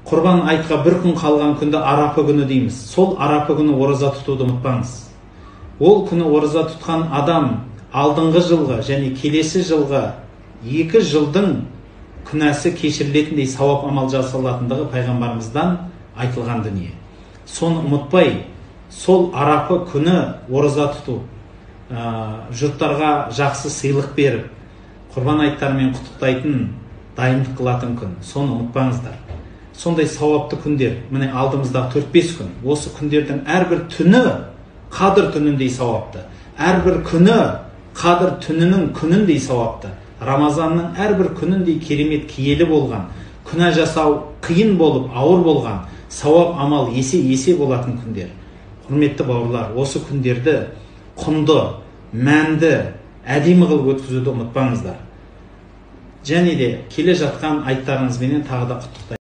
Құрбан айтқа бір күн қалған күнді арапа күні дейміз. Сол арапа күні ораза тұтуды ұмытпаңыз. Ол күні ораза тұтқан адам алдыңғы жылғы және келесі жылғы 2 жылдың күнәсі кешірілетіндей сауап амал жасалатындығы пайғамбарымыздан айтылған дүние. Соны ұмытпай, сол арапа күні ораза тұту, жұрттарға жақсы сыйлық беріп, құрбан айттарымен құттықтайтын, дайындық қылатын күн. Соны ұмытпаңыздар. Сондай сауапты күндер, міне алдымызда 4-5 күн. Осы күндердің әрбір түні қадір түніндей сауапты. Әрбір күні қадір түнінің күніндей сауапты. Рамазанның әрбір күніндей керемет киелі болған, күнә жасау қиын болып, ауыр болған, сауап амал есе болатын күндер. Құрметті бауырлар, осы күндерді құнды, мәнді, әдемі қылып өткізуді ұмытпаңыздар. Және де келе жатқан айттарыңызбенен тағы да құттықтаймын.